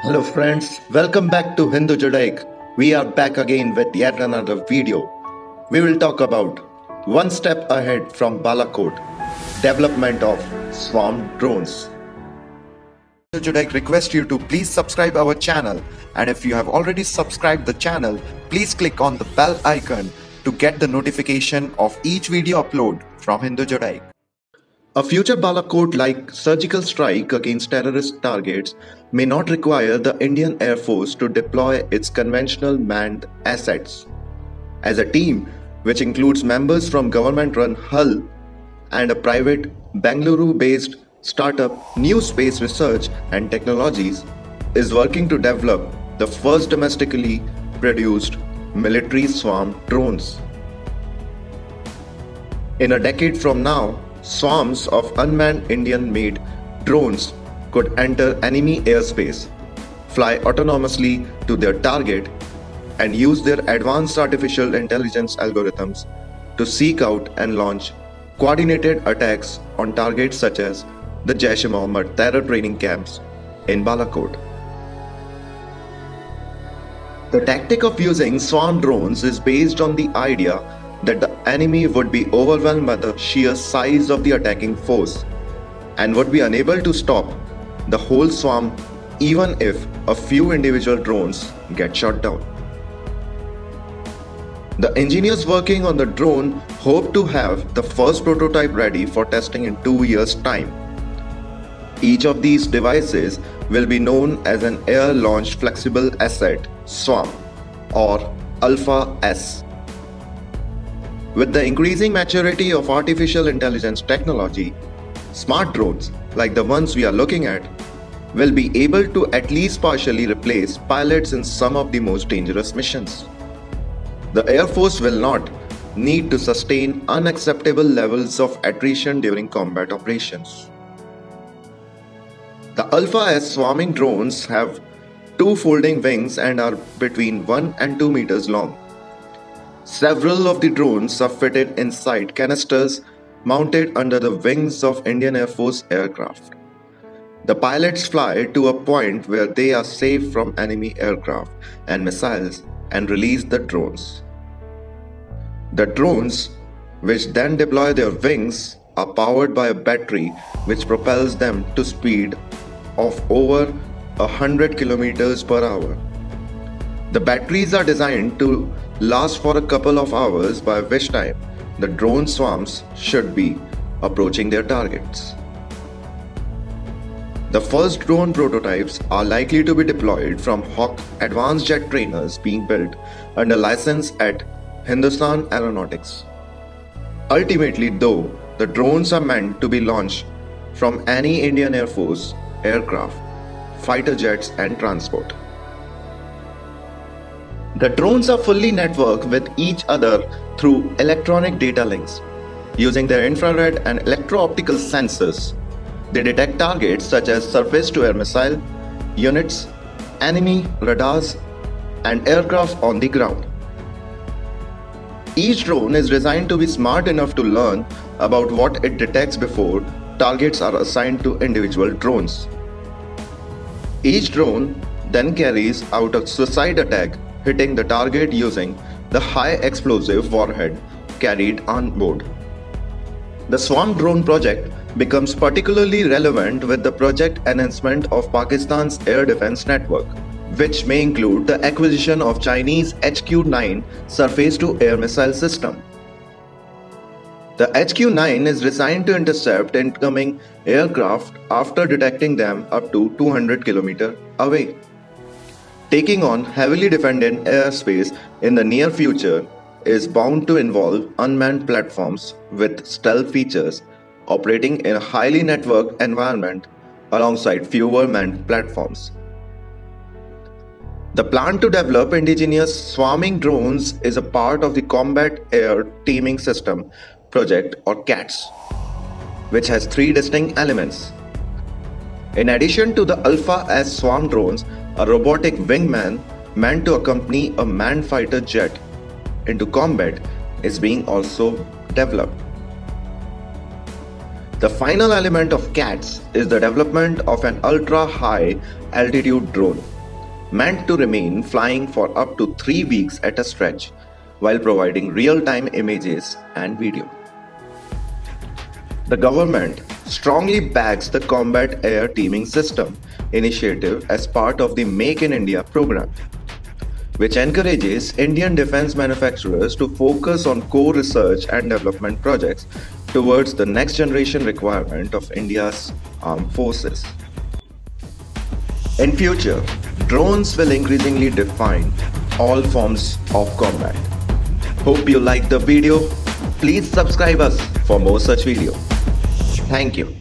Hello friends, welcome back to Hindu Judaic. We are back again with yet another video. We will talk about one step ahead from Balakot, development of swarm drones. Hindu Judaic request you to please subscribe our channel, and if you have already subscribed the channel, please click on the bell icon to get the notification of each video upload from Hindu Judaic. A future Balakot-like surgical strike against terrorist targets may not require the Indian Air Force to deploy its conventional manned assets. As a team, which includes members from government-run Hull and a private Bengaluru-based startup New Space Research and Technologies, is working to develop the first domestically produced military swarm drones. In a decade from now, swarms of unmanned Indian-made drones could enter enemy airspace, fly autonomously to their target, and use their advanced artificial intelligence algorithms to seek out and launch coordinated attacks on targets such as the Jaish-e-Mohammed terror training camps in Balakot. The tactic of using swarm drones is based on the idea that the enemy would be overwhelmed by the sheer size of the attacking force and would be unable to stop the whole swarm even if a few individual drones get shot down. The engineers working on the drone hope to have the first prototype ready for testing in 2 years' time. Each of these devices will be known as an Air-Launched Flexible Asset Swarm or Alpha-S. With the increasing maturity of artificial intelligence technology, smart drones, like the ones we are looking at, will be able to at least partially replace pilots in some of the most dangerous missions. The Air Force will not need to sustain unacceptable levels of attrition during combat operations. The Alpha-S swarming drones have 2 folding wings and are between 1 and 2 meters long. Several of the drones are fitted inside canisters mounted under the wings of Indian Air Force aircraft. The pilots fly to a point where they are safe from enemy aircraft and missiles and release the drones. The drones, which then deploy their wings, are powered by a battery which propels them to speed of over 100 kilometers per hour. The batteries are designed to last for a couple of hours, by which time the drone swarms should be approaching their targets. The first drone prototypes are likely to be deployed from Hawk advanced jet trainers being built under license at Hindustan Aeronautics. Ultimately, though, the drones are meant to be launched from any Indian Air Force aircraft, fighter jets and transport. The drones are fully networked with each other through electronic data links. Using their infrared and electro-optical sensors, they detect targets such as surface-to-air missile units, enemy radars, and aircraft on the ground. Each drone is designed to be smart enough to learn about what it detects before targets are assigned to individual drones. Each drone then carries out a suicide attack, hitting the target using the high explosive warhead carried on board. The Swarm Drone project becomes particularly relevant with the project enhancement of Pakistan's air defense network, which may include the acquisition of Chinese HQ-9 surface-to-air missile system. The HQ-9 is designed to intercept incoming aircraft after detecting them up to 200 km away. Taking on heavily defended airspace in the near future is bound to involve unmanned platforms with stealth features operating in a highly networked environment alongside fewer manned platforms. The plan to develop indigenous swarming drones is a part of the Combat Air Teaming System project, or CATS, which has 3 distinct elements. In addition to the Alpha-S swarm drones, a robotic wingman meant to accompany a manned fighter jet into combat is being also developed. The final element of CATS is the development of an ultra-high altitude drone, meant to remain flying for up to 3 weeks at a stretch while providing real-time images and video. The government strongly backs the Combat Air Teaming System initiative as part of the Make in India program, which encourages Indian defense manufacturers to focus on core research and development projects towards the next generation requirement of India's armed forces. In future, drones will increasingly define all forms of combat. Hope you liked the video. Please subscribe us for more such videos. Thank you.